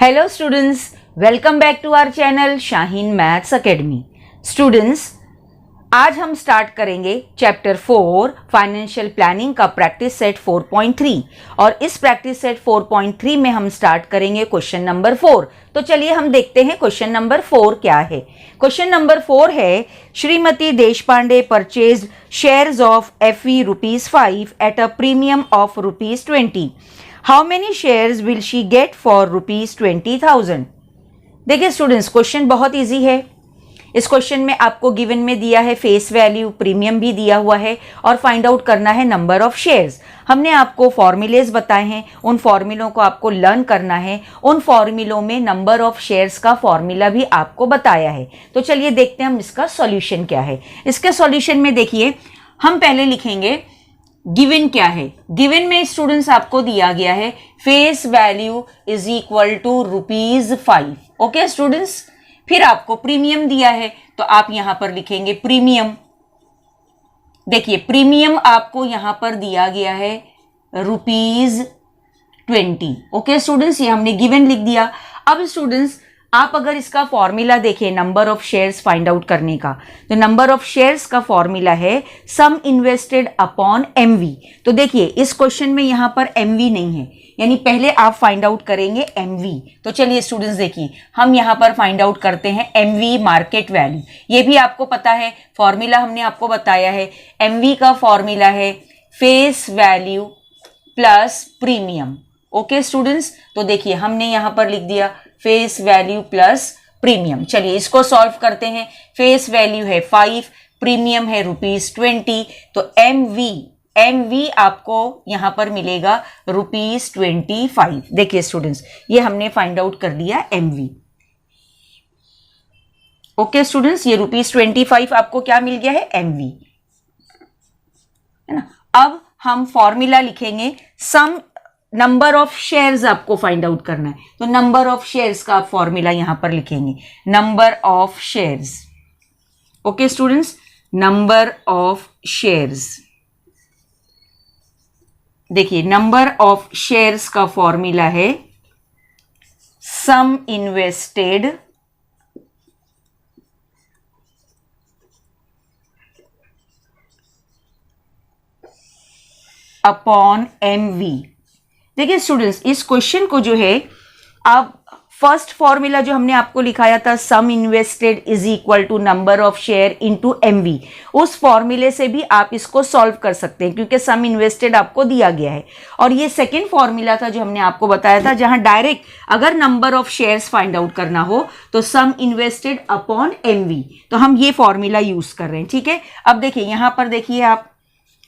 Hello students, welcome back to our channel Shaheen maths academy. Students, आज हम start करेंगे chapter 4 financial planning का practice set 4.3 और इस प्रैक्टिस सेट 4.3 में हम स्टार्ट करेंगे क्वेश्चन नंबर 4। तो चलिए हम देखते हैं क्वेश्चन नंबर 4 क्या है। क्वेश्चन नंबर 4 है, Shrimati Deshpande purchased shares of FV ₹5 at a premium of ₹20। How many shares will she get for ₹20,000। देखिए स्टूडेंट्स, क्वेश्चन बहुत इजी है। इस क्वेश्चन में आपको गिवन में दिया है फेस वैल्यू, प्रीमियम भी दिया हुआ है और फाइंड आउट करना है नंबर ऑफ शेयर्स। हमने आपको फॉर्मूलेज बताए हैं, उन फॉर्मूलों को आपको लर्न करना है। उन फॉर्मूलों में नंबर ऑफ शेयर्स का फॉर्मूला भी आपको बताया है। तो चलिए देखते हैं हम इसका सॉल्यूशन क्या है। इसके सॉल्यूशन में देखिए, हम पहले लिखेंगे गिवन क्या है। गिवन में स्टूडेंट्स आपको दिया गया है face value is equal to ₹5। Okay students, फिर आपको प्रीमियम दिया है तो आप यहां पर लिखेंगे प्रीमियम। देखिए प्रीमियम आपको यहां पर दिया गया है ₹20। ओके स्टूडेंट्स, ये हमने गिवन लिख दिया। अब स्टूडेंट्स, आप अगर इसका फॉर्मूला देखें number of shares find out करने का, तो नंबर ऑफ शेयर्स का फॉर्मूला है सम इन्वेस्टेड अपॉन MV। तो देखिए इस क्वेश्चन में यहां पर MV नहीं है, यानी पहले आप फाइंड आउट करेंगे MV। तो चलिए स्टूडेंट्स देखिए, हम यहां पर फाइंड आउट करते हैं MV मार्केट वैल्यू। ये भी आपको पता है, फॉर्मूला हमने आपको बताया है। MV का फॉर्मूला है face value plus premium. Okay students, तो देखिए हमने यहां पर लिख दिया फेस वैल्यू प्लस प्रीमियम। चलिए इसको सॉल्व करते हैं। फेस वैल्यू है 5, प्रीमियम है ₹20। तो MV आपको यहां पर मिलेगा ₹25। देखिए स्टूडेंट्स, ये हमने फाइंड आउट कर लिया MV। ओके स्टूडेंट्स, ये ₹25 आपको क्या मिल गया है MV, है ना। अब हम फॉर्मूला लिखेंगे सम नंबर ऑफ शेयर्स आपको फाइंड आउट करना है। तो नंबर ऑफ शेयर्स का आप फॉर्मूला यहां पर लिखेंगे number of shares. Okay students, number of shares. देखिए नंबर ऑफ शेयर्स का फॉर्मूला है सम इन्वेस्टेड अपॉन MV। देखिए स्टूडेंट्स, इस क्वेश्चन को जो है आप फर्स्ट फॉर्मूला जो हमने आपको लिखाया था sum invested is equal to number of share into MV, उस फॉर्मूले से भी आप इसको सॉल्व कर सकते हैं क्योंकि सम इन्वेस्टेड आपको दिया गया है। और ये सेकंड फॉर्मूला था जो हमने आपको बताया था, जहां डायरेक्ट अगर number of shares find out करना हो तो सम इन्वेस्टेड अपॉन MV। तो हम ये फॉर्मूला यूज कर रहे हैं, ठीक है। अब देखिए यहां पर देखिए, आप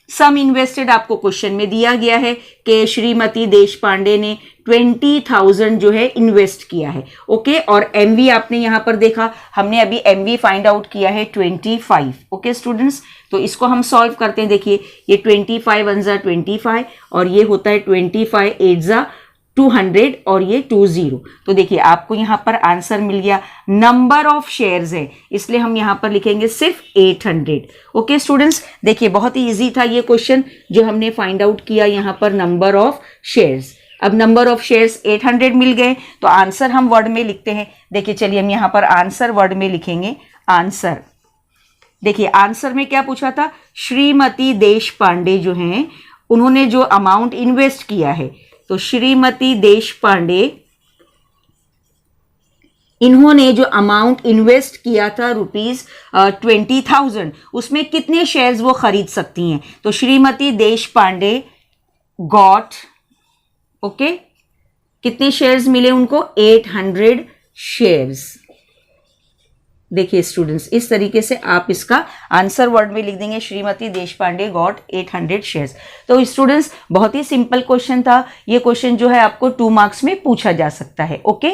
सम इन्वेस्टेड आपको क्वेश्चन में दिया गया है कि श्रीमती देशपांडे ने 20,000 जो है इन्वेस्ट किया है। ओके, और MV आपने यहां पर देखा, हमने अभी MV फाइंड आउट किया है 25। ओके स्टूडेंट्स, तो इसको हम सॉल्व करते हैं। देखिए ये 25 1 जा 25 और ये होता है 25 8 जा 200 और ये 20। तो देखिए आपको यहां पर आंसर मिल गया। नंबर ऑफ शेयर्स है इसलिए हम यहां पर लिखेंगे सिर्फ 800। ओके स्टूडेंट्स, देखिए बहुत ही इजी था ये क्वेश्चन जो हमने फाइंड आउट किया यहां पर नंबर ऑफ शेयर्स। अब नंबर ऑफ शेयर्स 800 मिल गए तो आंसर हम वर्ड में लिखते हैं। देखिए चलिए हम यहां पर आंसर वर्ड में लिखेंगे आंसर। देखिए आंसर में क्या पूछा था, श्रीमती देशपांडे जो हैं उन्होंने जो अमाउंट इन्वेस्ट किया है, तो श्रीमती देशपांडे इन्होंने जो अमाउंट इन्वेस्ट किया था ₹20,000, उसमें कितने शेयर्स वो खरीद सकती हैं। तो श्रीमती देशपांडे गॉट, ओके, कितने शेयर्स मिले उनको, 800 शेयर्स। देखिए स्टूडेंट्स, इस तरीके से आप इसका आंसर वर्ड में लिख देंगे श्रीमती देशपांडे गॉट 800 शेयर्स। तो स्टूडेंट्स बहुत ही सिंपल क्वेश्चन था। ये क्वेश्चन जो है आपको 2 मार्क्स में पूछा जा सकता है। ओके,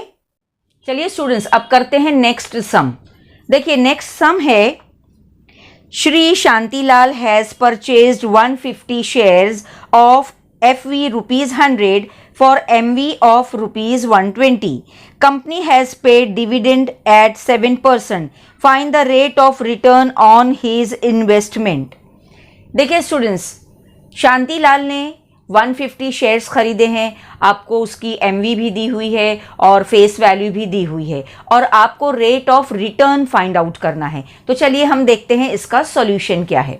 चलिए स्टूडेंट्स अब करते हैं नेक्स्ट सम। देखिए नेक्स्ट सम है, Shri Shantilal has purchased 150 shares of FV ₹100 for MV of ₹120. Company has paid dividend at 7%. Find the rate of return on his investment. देखिए स्टूडेंट्स, शांतिलाल ने 150 शेयर्स खरीदे हैं, आपको उसकी एमवी भी दी हुई है और फेस वैल्यू भी दी हुई है, और आपको rate of return find out करना है। तो चलिए हम देखते हैं इसका सॉल्यूशन क्या है।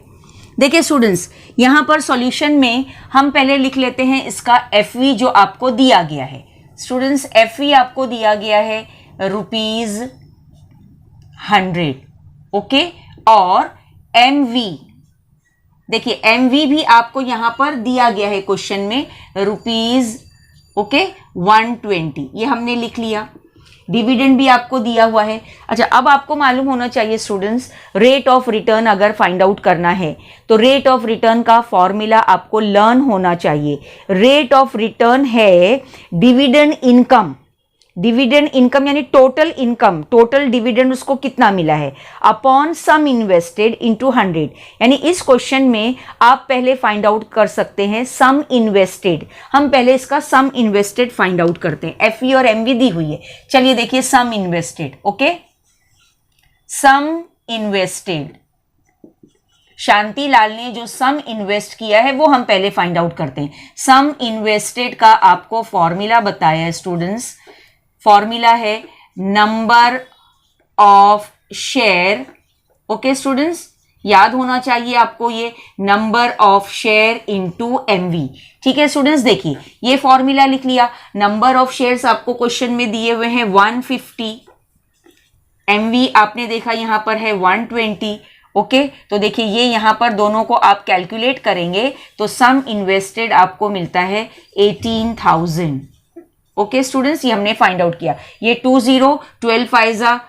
देखिए स्टूडेंट्स, यहाँ पर सॉल्यूशन में हम पहले लिख लेते हैं इसका एफवी जो आपको दिया गया है। स्टूडेंट्स, एफवी आपको दिया गया है ₹100, ओके, और एमवी, देखिए एमवी भी आपको यहां पर दिया गया है क्वेश्चन में ₹120, ये हमने लिख लिया। डिविडेंड भी आपको दिया हुआ है। अच्छा, अब आपको मालूम होना चाहिए स्टूडेंट्स, रेट ऑफ रिटर्न अगर फाइंड आउट करना है तो रेट ऑफ रिटर्न का फॉर्मूला आपको लर्न होना चाहिए। रेट ऑफ रिटर्न है डिविडेंड इनकम, डिविडेंड इनकम यानी टोटल इनकम, टोटल डिविडेंड उसको कितना मिला है, अपॉन सम इन्वेस्टेड इनटू 100। यानी इस क्वेश्चन में आप पहले फाइंड आउट कर सकते हैं सम इन्वेस्टेड। हम पहले इसका सम इन्वेस्टेड फाइंड आउट करते हैं। एफई और एमवी दी हुई है, चलिए देखिए सम इन्वेस्टेड, ओके, सम इन्वेस्टेड, शांति लाल ने जो सम इन्वेस्ट किया है वो हम पहले फाइंड आउट करते हैं। सम इन्वेस्टेड का आपको फॉर्मूला बताया है स्टूडेंट्स, फॉर्मूला है number of share, okay students, याद होना चाहिए आपको ये number of share into MV. ठीक है स्टूडेंट्स, देखिए ये फॉर्मूला लिख लिया। नंबर ऑफ शेयर्स आपको क्वेश्चन में दिए हुए हैं 150, एमवी आपने देखा यहां पर है 120, ओके। तो देखिए ये यहां पर दोनों को आप कैलकुलेट करेंगे तो सम इन्वेस्टेड आपको मिलता है 18,000, ओके स्टूडेंट्स, ये हमने फाइंड आउट किया। ये 20, 12 फाइजा,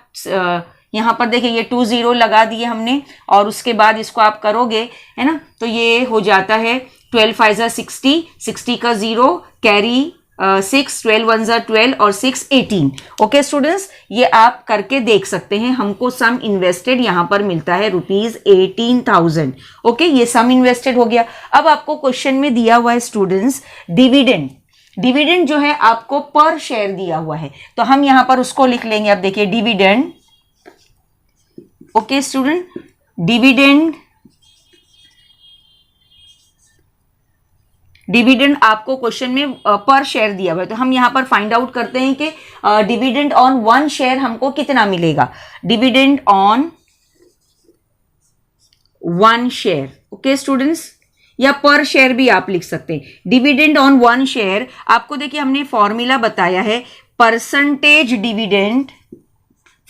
यहां पर देखिए ये 20 लगा दिए हमने, और उसके बाद इसको आप करोगे, है ना, तो ये हो जाता है 12 फाइजा 60, 60 का 0 कैरी 6, 12 1 जा 12 और 6 18, ओके स्टूडेंट्स, ये आप करके देख सकते हैं। हमको सम इन्वेस्टेड यहां पर मिलता है ₹18,000, ओके, ये सम इन्वेस्टेड हो गया। अब आपको क्वेश्चन में दिया हुआ है स्टूडेंट्स डिविडेंड, डिविडेंड जो है आपको पर शेयर दिया हुआ है, तो हम यहां पर उसको लिख लेंगे। अब देखिए dividend, okay student, dividend, dividend आपको क्वेश्चन में पर शेयर दिया हुआ है, तो हम यहां पर फाइंड आउट करते हैं कि डिविडेंड ऑन 1 शेयर हमको कितना मिलेगा। Dividend on 1 share, okay students, या पर शेयर भी आप लिख सकते हैं। डिविडेंड ऑन 1 शेयर आपको देखिए हमने फॉर्मूला बताया है परसेंटेज डिविडेंड,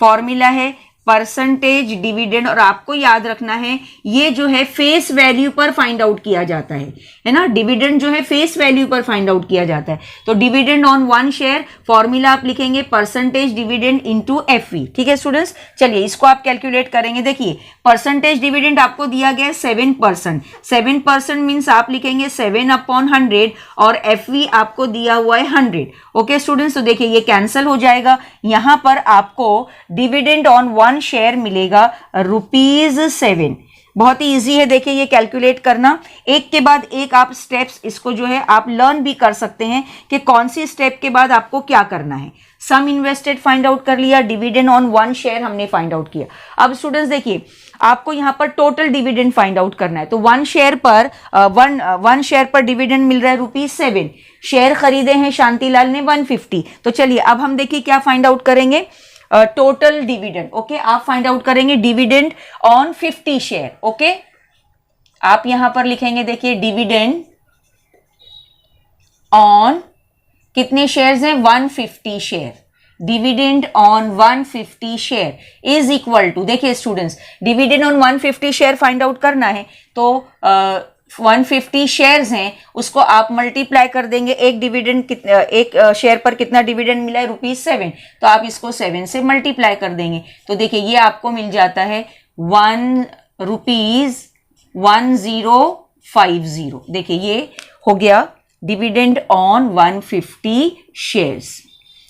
फॉर्मूला है परसेंटेज डिविडेंड, और आपको याद रखना है ये जो है फेस वैल्यू पर फाइंड आउट किया जाता है ना, डिविडेंड जो है फेस वैल्यू पर फाइंड आउट किया जाता है। तो डिविडेंड ऑन 1 शेयर फॉर्मूला आप लिखेंगे परसेंटेज डिविडेंड इनटू एफवी। ठीक है स्टूडेंट्स, चलिए इसको आप कैलकुलेट करेंगे। देखिए परसेंटेज डिविडेंड आपको दिया गया है 7%, 7% मीन्स आप लिखेंगे 7/100, और एफवी आपको दिया हुआ है 100, ओके स्टूडेंट्स। तो देखिए ये कैंसिल हो जाएगा, यहां पर आपको डिविडेंड ऑन 1 शेयर मिलेगा ₹7। बहुत ही इजी है, देखिए ये कैलकुलेट करना। एक के बाद एक आप स्टेप्स इसको जो है आप लर्न भी कर सकते हैं कि कौन सी स्टेप के बाद आपको क्या करना है। सम इन्वेस्टेड फाइंड आउट कर लिया, डिविडेंड ऑन 1 शेयर हमने फाइंड आउट किया। अब स्टूडेंट्स देखिए आपको यहां पर टोटल डिविडेंड फाइंड आउट करना है, तो 1 शेयर पर डिविडेंड मिल रहा है ₹7। शेयर खरीदे हैं शांतिलाल ने 150, तो चलिए अब हम देखिए क्या फाइंड आउट करेंगे, टोटल डिविडेंड, ओके, आप फाइंड आउट करेंगे डिविडेंड ऑन 50 शेयर, ओके। आप यहां पर लिखेंगे, देखिए डिविडेंड ऑन कितने शेयर्स हैं, 150 share, dividend on 150 share is equal to, देखिए students dividend on 150 share find out करना है, तो 150 शेयर्स हैं उसको आप मल्टीप्लाई कर देंगे। एक डिविडेंड एक शेयर पर कितना डिविडेंड मिला है, ₹7, तो आप इसको 7 से मल्टीप्लाई कर देंगे, तो देखिए ये आपको मिल जाता है ₹1050। देखिए ये हो गया डिविडेंड ऑन 150 शेयर्स।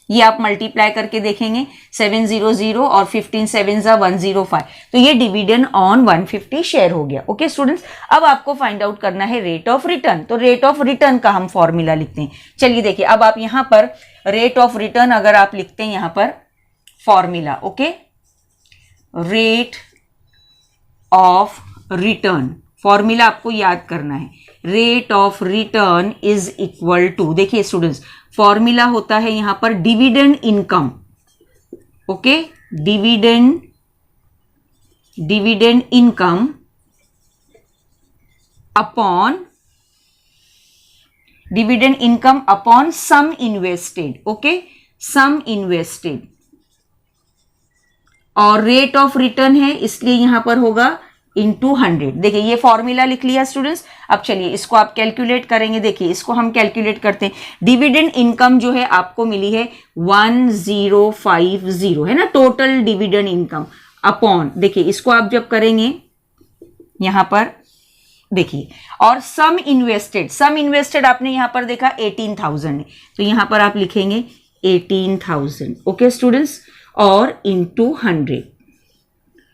ये आप मल्टीप्लाई करके देखेंगे 700 और 15 7 105, तो ये डिविडेंड ऑन 150 शेयर हो गया, ओके स्टूडेंट्स। अब आपको फाइंड आउट करना है रेट ऑफ रिटर्न, तो रेट ऑफ रिटर्न का हम फॉर्मूला लिखते हैं। चलिए देखिए अब आप यहां पर रेट ऑफ रिटर्न अगर आप लिखते हैं यहां पर formula, okay, rate of return formula आपको याद करना है, rate of return is equal to, देखिए स्टूडेंट्स फॉर्मूला होता है यहां पर dividend income, okay, dividend income upon sum invested, okay, sum invested, और रेट ऑफ रिटर्न है इसलिए यहां पर होगा इंटू 100। देखिए ये फॉर्मूला लिख लिया स्टूडेंट्स। अब चलिए इसको आप कैलकुलेट करेंगे। देखिए इसको हम कैलकुलेट करते हैं। डिविडेंड इनकम जो है आपको मिली है 1050, है ना, टोटल डिविडेंड इनकम अपॉन, देखिए इसको आप जब करेंगे यहां पर देखिए, और सम इन्वेस्टेड आपने यहां पर देखा 18,000 है, तो यहां पर आप लिखेंगे 18,000, ओके स्टूडेंट्स, और इंटू 100,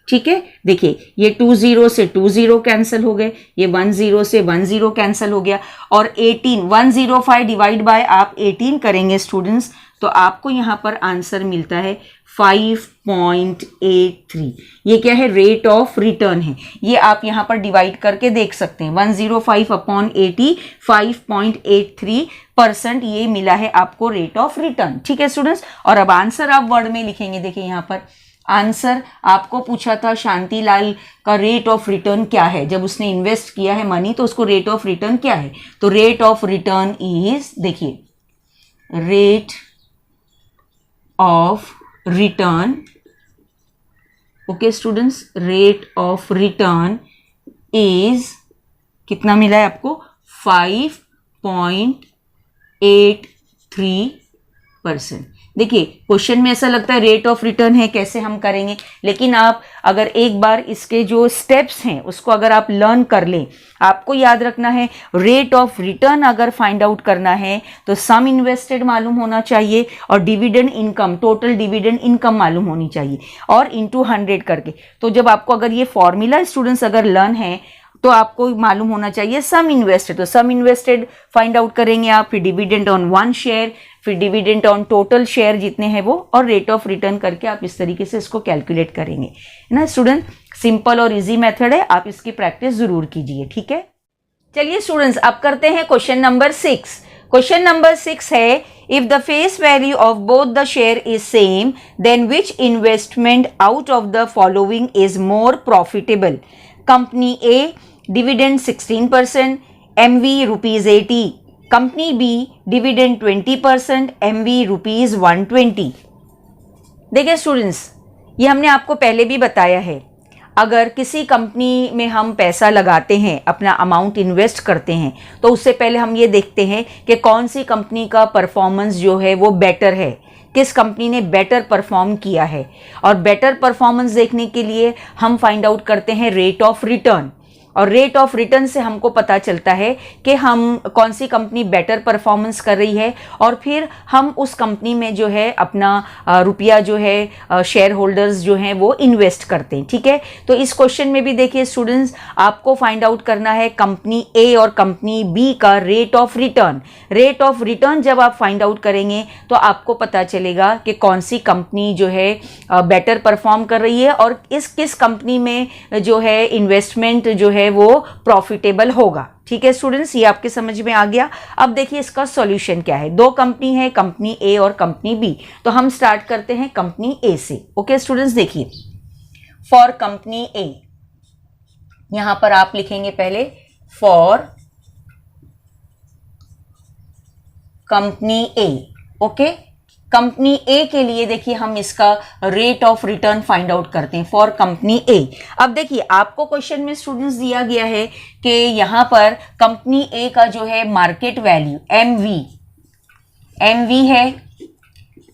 ठीक है। देखिए ये 20 से 20 कैंसिल हो गए, ये 10 से 10 कैंसिल हो गया, और 105 डिवाइड बाय आप 18 करेंगे स्टूडेंट्स, तो आपको यहां पर आंसर मिलता है 5.83। ये क्या है, रेट ऑफ रिटर्न है। ये आप यहां पर डिवाइड करके देख सकते हैं, 105 अपॉन 80, 5.83% ये मिला है आपको रेट ऑफ रिटर्न, ठीक है स्टूडेंट्स। और अब आंसर आप वर्ड में लिखेंगे। देखिए यहां पर आंसर आपको पूछा था शांतिलाल का रेट ऑफ रिटर्न क्या है, जब उसने इन्वेस्ट किया है मनी तो उसको रेट ऑफ रिटर्न क्या है, तो रेट ऑफ रिटर्न इज, देखिए rate of return, okay students, rate of return is कितना मिला है आपको, 5.83%। देखिए क्वेश्चन में ऐसा लगता है रेट ऑफ रिटर्न है, कैसे हम करेंगे, लेकिन आप अगर एक बार इसके जो स्टेप्स हैं उसको अगर आप लर्न कर लें, आपको याद रखना है रेट ऑफ रिटर्न अगर फाइंड आउट करना है तो सम इन्वेस्टेड मालूम होना चाहिए और dividend income, total dividend income मालूम होनी चाहिए, और इंटू 100 करके। तो जब आपको अगर ये फॉर्मूला स्टूडेंट्स अगर लर्न है तो आपको मालूम होना चाहिए सम इन्वेस्टेड, तो सम इन्वेस्टेड फाइंड आउट करेंगे आप, फिर डिविडेंड ऑन 1 शेयर, फिर डिविडेंड ऑन टोटल शेयर जितने हैं वो, और रेट ऑफ रिटर्न करके आप इस तरीके से इसको कैलकुलेट करेंगे, है ना स्टूडेंट। सिंपल और इजी मेथड है, आप इसकी प्रैक्टिस जरूर कीजिए, ठीक है। चलिए स्टूडेंट्स अब करते हैं क्वेश्चन नंबर 6। क्वेश्चन नंबर 6 है, if the face value of both the share is same then which investment out of the following is more profitable. Company A dividend 16%, MV ₹80, company B dividend 20%, MV ₹120। देखिए students ये हमने आपको पहले भी बताया है, अगर किसी कंपनी में हम पैसा लगाते हैं, अपना अमाउंट इन्वेस्ट करते हैं, तो उससे पहले हम ये देखते हैं कि कौन सी कंपनी का परफॉर्मेंस जो है वो बेटर है, किस कंपनी ने बेटर परफॉर्म किया है, और बेटर परफॉर्मेंस देखने के लिए हम फाइंड आउट करते हैं रेट ऑफ रिटर्न, और रेट ऑफ रिटर्न से हमको पता चलता है कि हम कौन सी कंपनी बेटर परफॉर्मेंस कर रही है, और फिर हम उस कंपनी में जो है अपना रुपया जो है शेयर होल्डर्स जो हैं वो इन्वेस्ट करते हैं, ठीक है। तो इस क्वेश्चन में भी देखिए स्टूडेंट्स आपको फाइंड आउट करना है कंपनी ए और कंपनी बी का rate of return. Rate of return जब आप फाइंड आउट करेंगे तो आपको पता चलेगा कि कौन सी कंपनी जो है बेटर परफॉर्म कर रही है, और किस कंपनी में जो है इन्वेस्टमेंट जो है वो प्रॉफिटेबल होगा, ठीक है स्टूडेंट्स। ये आपके समझ में आ गया। अब देखिए इसका सॉल्यूशन क्या है। दो कंपनी है, कंपनी ए और कंपनी बी, तो हम स्टार्ट करते हैं कंपनी ए से, ओके स्टूडेंट्स। देखिए फॉर कंपनी ए, यहां पर आप लिखेंगे पहले for company A, okay. Company A के लिए देखिए हम इसका rate of return find out करते हैं फॉर कंपनी ए। अब देखिए आपको क्वेश्चन में स्टूडेंट्स दिया गया है कि यहां पर कंपनी ए का जो है मार्केट वैल्यू एमवी है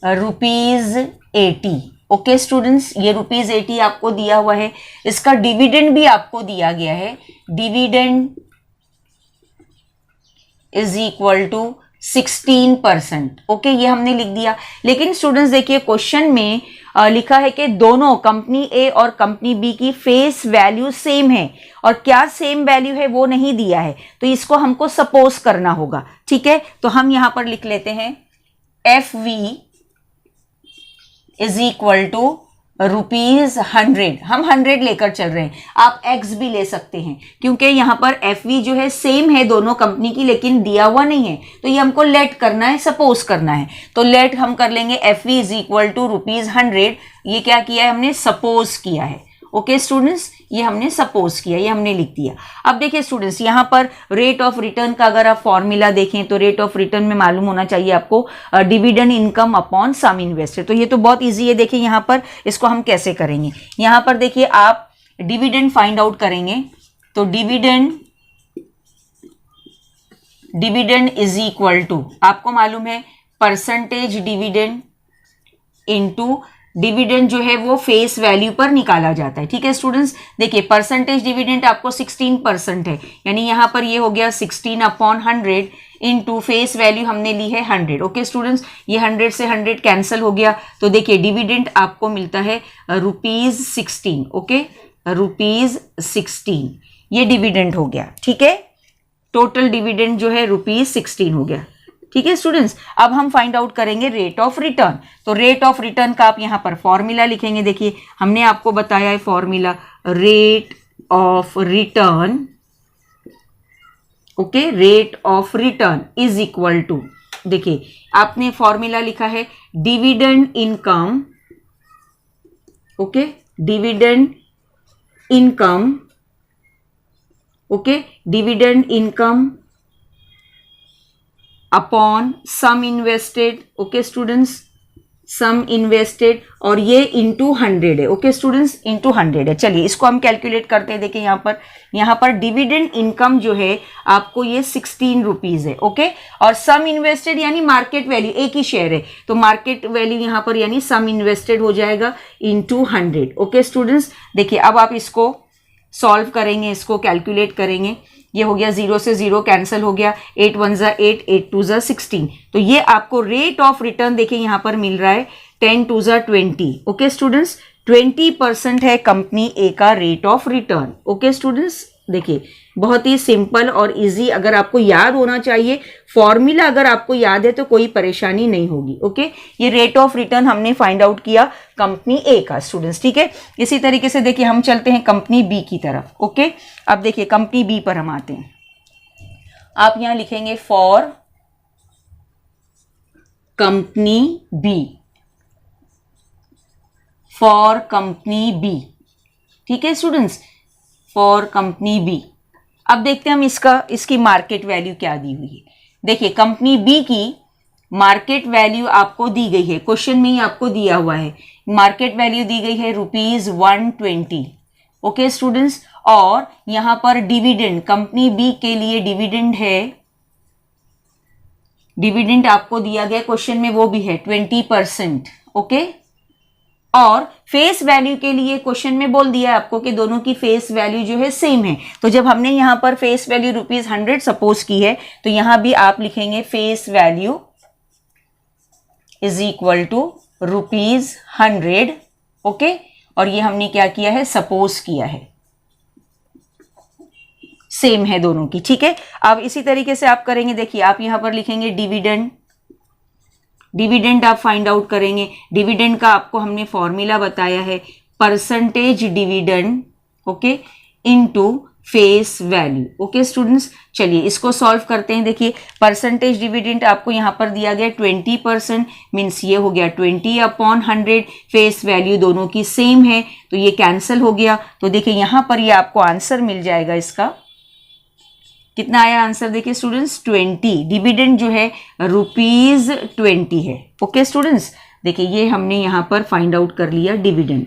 ₹80, ओके स्टूडेंट्स, ये ₹80 आपको दिया हुआ है। इसका डिविडेंड भी आपको दिया गया है, dividend is equal to 16%, okay, ये हमने लिख दिया। लेकिन स्टूडेंट्स देखिए क्वेश्चन में लिखा है कि दोनों कंपनी ए और कंपनी बी की फेस वैल्यू सेम है, और क्या सेम वैल्यू है वो नहीं दिया है, तो इसको हमको सपोज करना होगा, ठीक है। तो हम यहां पर लिख लेते हैं FV इज इक्वल टू ₹100, हम 100 लेकर चल रहे हैं, आप x भी ले सकते हैं क्योंकि यहाँ पर FV जो है सेम है दोनों कंपनी की, लेकिन दिया हुआ नहीं है, तो ये हमको लेट करना है, सपोज करना है, तो लेट हम कर लेंगे FV इज इक्वल टू ₹100। ये क्या किया है हमने, सपोज किया है। ओके स्टूडेंट्स, ये हमने सपोज किया, ये हमने लिख दिया। अब देखिए स्टूडेंट्स, यहाँ पर रेट ऑफ रिटर्न का अगर आप फॉर्मूला देखें तो रेट ऑफ रिटर्न में मालूम होना चाहिए आपको dividend income upon sum invested. तो ये तो बहुत इजी है। देखिए यहाँ पर इसको हम कैसे करेंगे, यहाँ पर देखिए आप डिविडेंड फाइंड आउट करेंगे, तो डिविडेंड इज इक्वल टू, आपको मालूम है परसेंटेज डिविडेंड इनटू डिविडेंड जो है वो फेस वैल्यू पर निकाला जाता है। ठीक है स्टूडेंट्स, देखिए परसेंटेज डिविडेंड आपको 16% है, यानी यहाँ पर ये हो गया 16/100 इनटू फेस वैल्यू हमने ली है 100। ओके स्टूडेंट्स, ये 100 से 100 कैंसिल हो गया, तो देखिए डिविडेंड आपको मिलता है ₹16। ओके, ₹16 ये डिविडेंड हो गया। ठीक है, टोटल डिविडेंड जो है ₹16 हो गया। ठीक है स्टूडेंट्स, अब हम फाइंड आउट करेंगे रेट ऑफ रिटर्न। तो रेट ऑफ रिटर्न का आप यहां पर फॉर्मूला लिखेंगे। देखिए हमने आपको बताया है formula, rate of return, okay, rate of return is equal to, देखिए आपने फॉर्मूला लिखा है dividend income, okay, dividend income, okay, dividend income upon sum invested. Okay students, sum invested, और ये इंटू 100 है। ओके स्टूडेंट्स, इंटू 100 है। चलिए इसको हम कैलकुलेट करते हैं। देखिए यहाँ पर डिविडेंड इनकम जो है आपको ये ₹16 है। ओके, और सम इन्वेस्टेड यानी मार्केट वैल्यू, एक ही शेयर है तो मार्केट वैल्यू यहाँ पर यानी सम इन्वेस्टेड हो जाएगा इंटू 100। ओके स्टूडेंट्स, देखिए अब आप इसको सॉल्व करेंगे, इसको कैलकुलेट करेंगे। ये हो गया 0 से 0 कैंसिल हो गया, 8 1 जा 8, 8 2 जा 16। तो ये आपको रेट ऑफ रिटर्न देखिए यहाँ पर मिल रहा है 10 2 जा 20। ओके स्टूडेंट्स, 20% है कंपनी ए का rate of return. Okay students, देखिए बहुत ही सिंपल और इजी, अगर आपको याद होना चाहिए फॉर्मूला, अगर आपको याद है तो कोई परेशानी नहीं होगी। ओके, ये रेट ऑफ रिटर्न हमने फाइंड आउट किया कंपनी ए का स्टूडेंट्स। ठीक है, इसी तरीके से देखिए हम चलते हैं कंपनी बी की तरफ। ओके, अब देखिए कंपनी बी पर हम आते हैं। आप यहां लिखेंगे for company B, for company B. ठीक है स्टूडेंट्स, फॉर कंपनी बी। अब देखते हैं हम इसकी मार्केट वैल्यू क्या दी हुई है। देखिए कंपनी बी की मार्केट वैल्यू आपको दी गई है, क्वेश्चन में ही आपको दिया हुआ है, मार्केट वैल्यू दी गई है ₹120। ओके स्टूडेंट्स, और यहां पर डिविडेंड कंपनी बी के लिए डिविडेंड है, डिविडेंड आपको दिया गया क्वेश्चन में, वो भी है 20%। ओके, और फेस वैल्यू के लिए क्वेश्चन में बोल दिया आपको कि दोनों की फेस वैल्यू जो है सेम है। तो जब हमने यहां पर फेस वैल्यू ₹100 सपोज की है, तो यहां भी आप लिखेंगे face value is equal to ₹100। Okay, और ये हमने क्या किया है, सपोज किया है, सेम है दोनों की। ठीक है, अब इसी तरीके से आप करेंगे। देखिए आप यहां पर लिखेंगे डिविडेंड, डिविडेंड आप फाइंड आउट करेंगे। डिविडेंड का आपको हमने फॉर्मूला बताया है percentage dividend, okay, into face value. Okay students, चलिए इसको सॉल्व करते हैं। देखिए परसेंटेज डिविडेंड आपको यहाँ पर दिया गया 20%, मीन्स ये हो गया 20/100, फेस वैल्यू दोनों की सेम है तो ये कैंसिल हो गया। तो देखिए यहाँ पर ये आपको आंसर मिल जाएगा, इसका कितना आया आंसर, देखिए स्टूडेंट्स 20। डिविडेंड जो है ₹20 है। ओके स्टूडेंट्स, देखिए ये हमने यहाँ पर फाइंड आउट कर लिया डिविडेंड,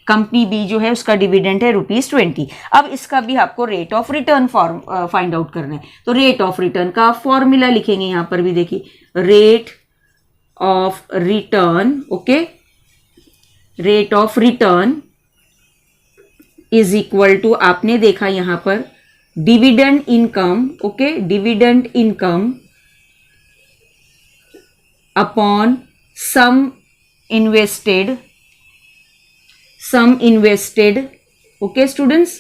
कंपनी बी जो है उसका डिविडेंड है ₹20। अब इसका भी आपको rate of return find out करना है। तो रेट ऑफ रिटर्न का फॉर्मूला लिखेंगे यहाँ पर भी, देखिए rate of return, okay, rate of return is equal to, आपने देखा यहाँ पर dividend income, okay, dividend income upon sum invested, sum invested, okay students,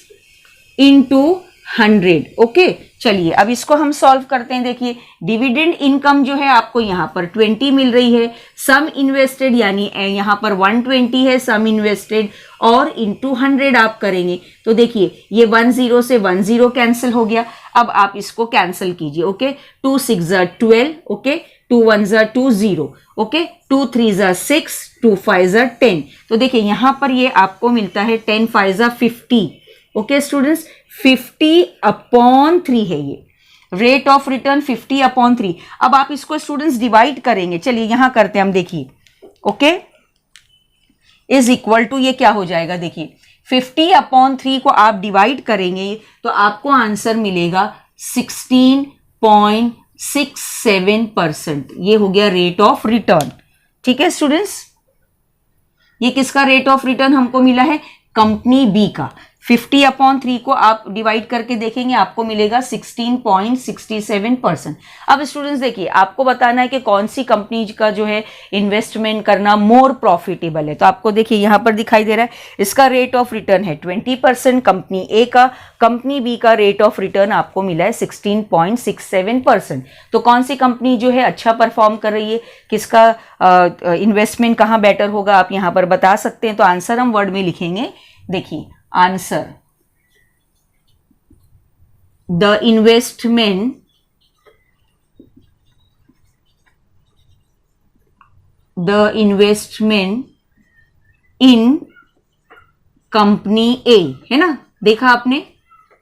into 100। Okay, चलिए अब इसको हम सॉल्व करते हैं। देखिए डिविडेंड इनकम जो है आपको यहाँ पर 20 मिल रही है, सम इन्वेस्टेड यानी यहाँ पर 120 है सम इन्वेस्टेड, और इंटू 100 आप करेंगे तो देखिए ये 10 से 10 कैंसिल हो गया। अब आप इसको कैंसिल कीजिए। Okay, 2 6 12, okay, 2 1 2 0, okay, 2 3 6, 2 5 10। तो देखिए यहाँ पर ये आपको मिलता है 10 5 50। ओके स्टूडेंट्स, 50/3 है ये रेट ऑफ रिटर्न, 50/3। अब आप इसको स्टूडेंट्स डिवाइड करेंगे, चलिए यहां करते हैं हम। देखिए ओके, इज इक्वल टू ये क्या हो जाएगा, देखिए 50/3 को आप डिवाइड करेंगे तो आपको आंसर मिलेगा 16.67%। ये हो गया रेट ऑफ रिटर्न। ठीक है स्टूडेंट्स, ये किसका रेट ऑफ रिटर्न हमको मिला है, कंपनी बी का। 50/3 को आप डिवाइड करके देखेंगे आपको मिलेगा 16.67%। अब स्टूडेंट्स देखिए आपको बताना है कि कौन सी कंपनी का जो है इन्वेस्टमेंट करना मोर प्रॉफिटेबल है। तो आपको देखिए यहां पर दिखाई दे रहा है इसका रेट ऑफ रिटर्न है 20%, कंपनी ए का, कंपनी बी का रेट ऑफ रिटर्न आपको मिला है 16.67%। तो कौन सी कंपनी जो है अच्छा परफॉर्म कर रही है, किसका इन्वेस्टमेंट कहाँ बेटर होगा, आप यहां पर बता सकते हैं। तो आंसर हम वर्ड में लिखेंगे। देखिए answer, the investment in company A, है ना, देखा आपने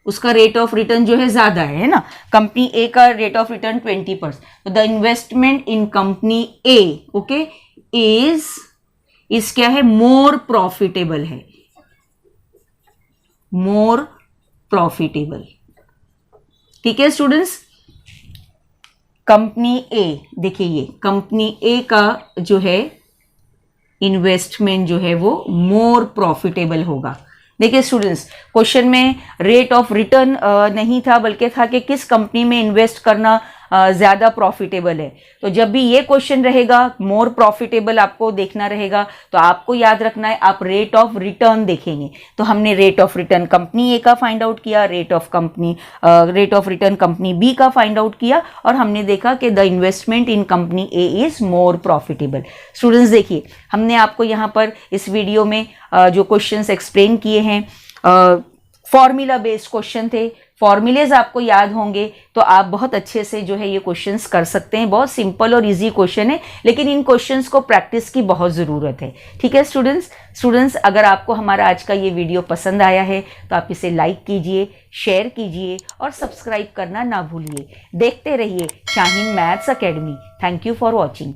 उसका रेट ऑफ रिटर्न जो है ज्यादा है ना, कंपनी ए का रेट ऑफ रिटर्न 20%। तो the investment in company A, okay, is क्या है, मोर प्रॉफिटेबल है, मोर प्रॉफिटेबल। ठीक है स्टूडेंट्स, कंपनी ए, देखिए ये कंपनी ए का जो है इन्वेस्टमेंट जो है वो मोर प्रॉफिटेबल होगा। देखिए स्टूडेंट्स क्वेश्चन में रेट ऑफ रिटर्न नहीं था बल्कि था कि किस कंपनी में इन्वेस्ट करना ज्यादा प्रॉफिटेबल है। तो जब भी ये क्वेश्चन रहेगा मोर प्रॉफिटेबल आपको देखना रहेगा तो आपको याद रखना है आप रेट ऑफ रिटर्न देखेंगे। तो हमने rate of return company A का फाइंड आउट किया, rate of return company B का फाइंड आउट किया, और हमने देखा कि the investment in company A is more profitable. Students देखिए हमने आपको यहाँ पर इस वीडियो में जो क्वेश्चंस एक्सप्लेन किए हैं फॉर्मूला बेस्ड क्वेश्चन थे, फॉर्मूलेज आपको याद होंगे तो आप बहुत अच्छे से जो है ये क्वेश्चंस कर सकते हैं। बहुत सिंपल और इजी क्वेश्चन है लेकिन इन क्वेश्चंस को प्रैक्टिस की बहुत ज़रूरत है। ठीक है स्टूडेंट्स अगर आपको हमारा आज का ये वीडियो पसंद आया है तो आप इसे लाइक कीजिए, शेयर कीजिए और सब्सक्राइब करना ना भूलिए। देखते रहिए Shaheen maths academy. Thank you for watching.